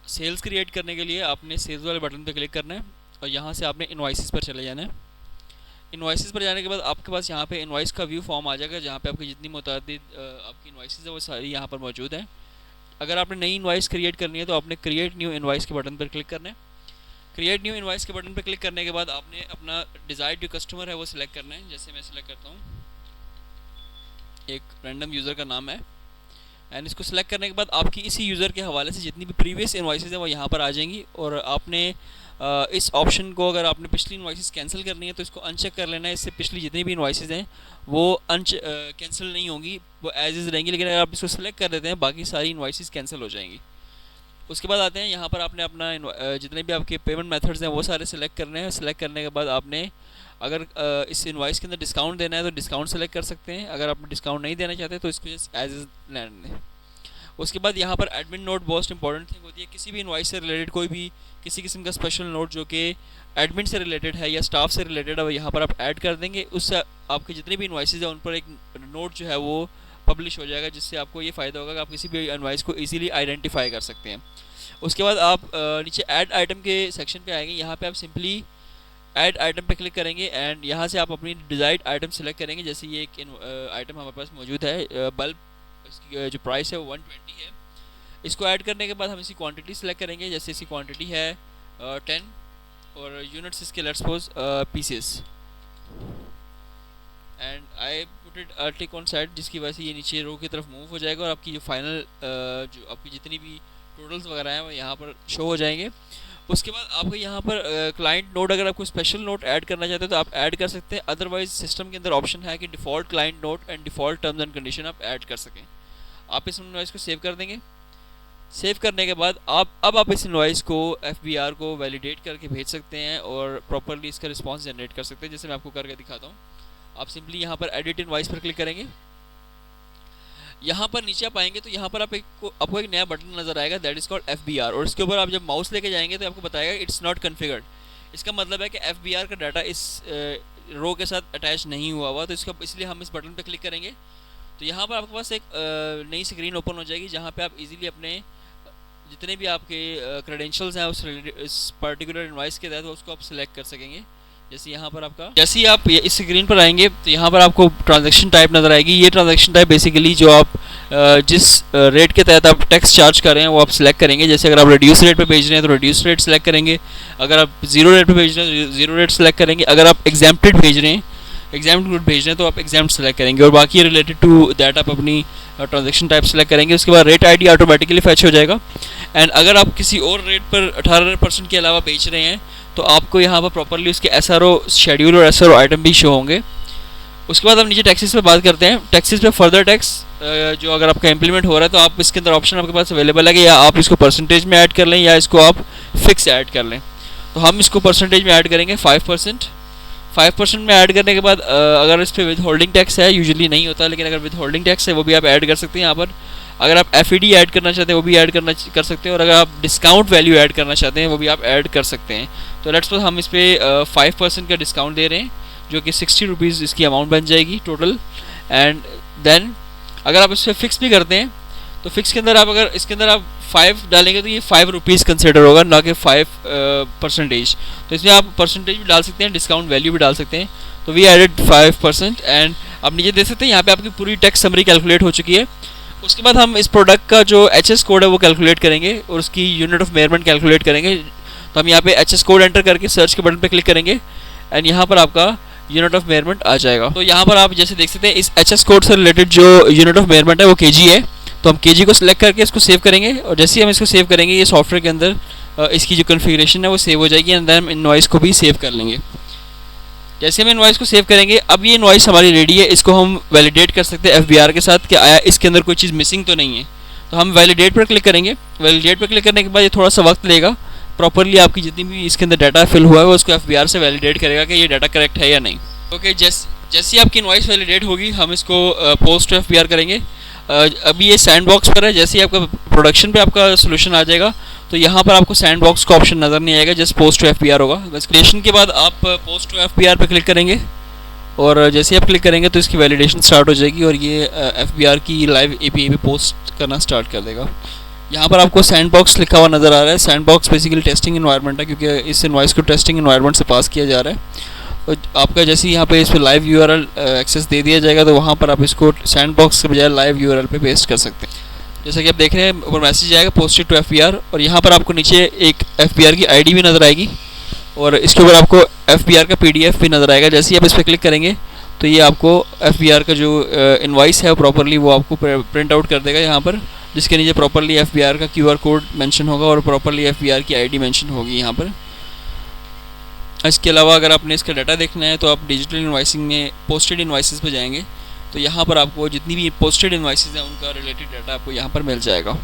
Sales create करने के लिए आपने सेल्स वाले बटन पर क्लिक करना है और यहाँ से आपने इनवॉइसेस पर चले जाना है। इनवॉइसेस पर जाने के बाद आपके पास यहाँ पे इनवॉइस का व्यू फॉर्म आ जाएगा, जहाँ पे आपकी जितनी मुतादिद आपकी इनवॉइसेस है वो सारी यहाँ पर मौजूद हैं। अगर आपने नई इनवॉइस क्रिएट करनी है तो आपने क्रिएट न्यू इनवॉइस के बटन पर क्लिक करना है। क्रिएट न्यू इनवॉइस के बटन पर क्लिक करने के बाद आपने अपना डिज़ायर्ड जो कस्टमर है वो सिलेक्ट करना है। जैसे मैं सिलेक्ट करता हूँ, एक रैंडम यूज़र का नाम है, एंड इसको सिलेक्ट करने के बाद आपकी इसी यूज़र के हवाले से जितनी भी प्रीवियस इनवॉइसेस हैं वो यहाँ पर आ जाएंगी। और आपने इस ऑप्शन को, अगर आपने पिछली इनवॉइसेस कैंसिल करनी है तो इसको अनचेक कर लेना है। इससे पिछली जितनी भी इनवॉइसेस हैं वो कैंसिल नहीं होंगी, वो एज इज़ रहेंगी। लेकिन अगर आप इसको सिलेक्ट कर देते हैं बाकी सारी इनवॉइसेस कैंसिल हो जाएंगी। उसके बाद आते हैं यहाँ पर आपने अपना जितने भी आपके पेमेंट मेथड्स हैं वो सारे सिलेक्ट करने हैं। सिलेक्ट करने के बाद आपने अगर इस इनवॉइस के अंदर डिस्काउंट देना है तो डिस्काउंट सेलेक्ट कर सकते हैं। अगर आप डिस्काउंट नहीं देना चाहते तो इसको एज इज रहने दें। उसके बाद यहाँ पर admin note most important thing होती है। किसी भी इनवॉइस से रिलेटेड कोई भी किसी किस्म का स्पेशल नोट जो कि एडमिन से रिलेटेड है या स्टाफ से रिलेटेड है वो यहाँ पर आप ऐड कर देंगे। उससे आपके जितने भी इनवॉइसेज हैं उन पर एक नोट जो है वो पब्लिश हो जाएगा, जिससे आपको ये फ़ायदा होगा कि आप किसी भी इनवॉइस को ईजिली आइडेंटिफाई कर सकते हैं। उसके बाद आप नीचे ऐड आइटम के सेक्शन पे आएंगे। यहाँ पे आप सिंपली ऐड आइटम पे क्लिक करेंगे एंड यहाँ से आप अपनी डिज़ायर्ड आइटम सेलेक्ट करेंगे। जैसे ये एक आइटम हमारे पास मौजूद है, बल्ब, इसकी जो प्राइस है वो 120 है। इसको ऐड करने के बाद हम इसकी क्वांटिटी सेलेक्ट करेंगे। जैसे इसकी क्वांटिटी है 10 और यूनिट्स इसके let's suppose pieces, and I put it tick on side, जिसकी वजह से ये नीचे रो की तरफ मूव हो जाएगा और आपकी जो फाइनल जो आपकी जितनी भी टोटल्स वगैरह हैं वो यहाँ पर शो हो जाएंगे। उसके बाद आपको यहाँ पर क्लाइंट नोट, अगर आपको स्पेशल नोट ऐड करना चाहते हैं तो आप ऐड कर सकते हैं। अदरवाइज सिस्टम के अंदर ऑप्शन है कि default client note and default terms and condition आप ऐड कर सकें। आप इस इनवॉइस को सेव कर देंगे। सेव करने के बाद आप इस इनवॉइस को FBR को वैलिडेट करके भेज सकते हैं और प्रॉपरली इसका रिस्पॉन्स जनरेट कर सकते हैं। जैसे मैं आपको करके दिखाता हूँ। आप सिंपली यहाँ पर एडिट इनवॉइस पर क्लिक करेंगे। यहाँ पर नीचे आप आएंगे तो यहाँ पर आपको एक नया बटन नजर आएगा, दैट इज कॉल्ड FBR, और इसके ऊपर आप जब माउस लेके जाएंगे तो आपको बताएगा इट्स नॉट कन्फिगर्ड। इसका मतलब है कि FBR का डाटा इस रो के साथ अटैच नहीं हुआ हुआ, तो इसका इसलिए हम इस बटन पर क्लिक करेंगे तो यहाँ पर आपके पास एक नई स्क्रीन ओपन हो जाएगी, जहाँ पे आप इजीली अपने जितने भी आपके क्रेडेंशियल्स हैं इस पर्टिकुलर इनवॉइस के तहत उसको आप सिलेक्ट कर सकेंगे। जैसे यहाँ पर आपका, जैसे ही आप इस स्क्रीन पर आएंगे तो यहाँ पर आपको ट्रांजैक्शन टाइप नज़र आएगी। ये ट्रांजैक्शन टाइप बेसिकली जो आप जिस रेट के तहत आप टैक्स चार्ज कर रहे हैं वो आप सिलेक्ट करेंगे। जैसे अगर आप रिड्यूस रेट पे भेज रहे हैं तो रिड्यूस रेट सेलेक्ट करेंगे। अगर आप जीरो रेट पे भेज रहे हैं तो जीरो रेट सेलेक्ट करेंगे। अगर आप एग्जाम्प्टेड भेज रहे हैं, एग्जाम्प्ट भेज रहे हैं तो आप एग्जाम्प्ट सेलेक्ट करेंगे। और बाकी रिलेटेड टू दैट आप अपनी ट्रांजैक्शन टाइप सेलेक्ट करेंगे। उसके बाद रेट ID ऑटोमेटिकली फैच हो जाएगा। एंड अगर आप किसी और रेट पर 18% के अलावा बेच रहे हैं तो आपको यहाँ पर प्रॉपरली उसके SRO शेड्यूल और SRO आइटम भी शो होंगे। उसके बाद हम नीचे टैक्सेस पे बात करते हैं। टैक्सेस पे फर्दर टैक्स जो अगर आपका इम्प्लीमेंट हो रहा है तो आप इसके अंदर ऑप्शन आपके पास अवेलेबल है कि या आप इसको परसेंटेज में ऐड कर लें या इसको आप फिक्स ऐड कर लें। तो हम इसको परसेंटेज में ऐड करेंगे 5%। 5% में ऐड करने के बाद अगर इस पर विद होल्डिंग टैक्स है, यूजुअली नहीं होता, लेकिन अगर विद होल्डिंग टैक्स है वो भी आप ऐड कर सकते हैं यहाँ पर। अगर आप FED ऐड करना चाहते हैं वो भी ऐड कर सकते हैं, और अगर आप डिस्काउंट वैल्यू ऐड करना चाहते हैं वो भी आप ऐड कर सकते हैं। तो लेट्स सपोज हम इस पर 5% का डिस्काउंट दे रहे हैं जो कि 60 रुपीज़ इसकी अमाउंट बन जाएगी टोटल। एंड देन अगर आप इस पर फिक्स भी करते हैं तो फिक्स के अंदर आप अगर इसके अंदर आप 5 डालेंगे तो ये 5 रुपीज़ कंसिडर होगा, ना कि 5%। तो इसमें आप परसेंटेज भी डाल सकते हैं, डिस्काउंट वैल्यू भी डाल सकते हैं। तो वी एडेड 5%। एंड आप नीचे देख सकते हैं यहाँ पे आपकी पूरी टैक्स समरी कैलकुलेट हो चुकी है। उसके बाद हम इस प्रोडक्ट का जो HS कोड है वो कैलकुलेट करेंगे और उसकी यूनिट ऑफ मेजरमेंट कैलकुलेट करेंगे। तो हम यहाँ पे HS कोड एंटर करके सर्च के बटन पे क्लिक करेंगे एंड यहाँ पर आपका यूनिट ऑफ मेजरमेंट आ जाएगा। तो यहाँ पर आप जैसे देख सकते हैं इस HS कोड से रिलेटेड जो यूनिट ऑफ मेजरमेंट है वो kg है। तो हम kg को सिलेक्ट करके इसको सेव करेंगे और जैसे ही हम इसको सेव करेंगे ये सॉफ्टवेयर के अंदर इसकी जो कन्फिग्रेशन है वो सेव हो जाएगी एंड देन हम इनवॉइस को भी सेव कर लेंगे। जैसे हम इनवॉइस को सेव करेंगे, अब ये इनवॉइस हमारी रेडी है, इसको हम वैलिडेट कर सकते हैं FBR के साथ कि आया इसके अंदर कोई चीज़ मिसिंग तो नहीं है। तो हम वैलिडेट पर क्लिक करेंगे। वैलिडेट पर क्लिक करने के बाद ये थोड़ा सा वक्त लेगा, प्रॉपरली आपकी जितनी भी इसके अंदर डाटा फिल हुआ है वो उसको FBR से वैलिडेट करेगा कि ये डाटा करेक्ट है या नहीं। ओके, जैसे ही आपकी इनवॉइस वैलिडेट होगी हम इसको पोस्ट टू FBR करेंगे। अभी ये सैंड बॉक्स पर है, जैसे ही आपका प्रोडक्शन पे आपका सोल्यूशन आ जाएगा तो यहाँ पर आपको सैंड बॉक्स का ऑप्शन नज़र नहीं आएगा, जस्ट पोस्ट टू FBR होगा। बस क्रिएशन के बाद आप पोस्ट टू FBR पे क्लिक करेंगे और जैसे ही आप क्लिक करेंगे तो इसकी वैलिडेशन स्टार्ट हो जाएगी और ये FBR की लाइव API पे पोस्ट करना स्टार्ट कर देगा। यहाँ पर आपको सैंड बॉक्स लिखा हुआ नज़र आ रहा है। Sand box basically testing environment है, क्योंकि इस इनवॉइस को टेस्टिंग इन्वायरमेंट से पास किया जा रहा है। और आपका जैसे ही यहाँ पे इस पर लाइव यूआरएल एक्सेस दे दिया जाएगा, तो वहाँ पर आप इसको सैंड बॉक्स के बजाय लाइव यूआरएल पे पेस्ट कर सकते हैं। जैसा कि आप देख रहे हैं ऊपर मैसेज आएगा पोस्टेड टू एफबीआर, और यहाँ पर आपको नीचे एक एफबीआर की आईडी भी नज़र आएगी, और इसके ऊपर आपको एफबीआर का पीडीएफ भी नज़र आएगा। जैसे ही आप इस पर क्लिक करेंगे तो ये आपको एफबीआर का जो इनवॉइस है प्रॉपरली वो आपको प्रिंट आउट कर देगा यहाँ पर, जिसके नीचे प्रॉपरली एफबीआर का क्यूआर कोड मेंशन होगा और प्रॉपरली एफबीआर की आईडी मेंशन होगी यहाँ पर। इसके अलावा अगर आपने इसका डाटा देखना है तो आप डिजिटल इनवॉइसिंग में पोस्टेड इनवॉइसेस पे जाएंगे, तो यहाँ पर आपको जितनी भी पोस्टेड इनवॉइसेस हैं उनका रिलेटेड डाटा आपको यहाँ पर मिल जाएगा।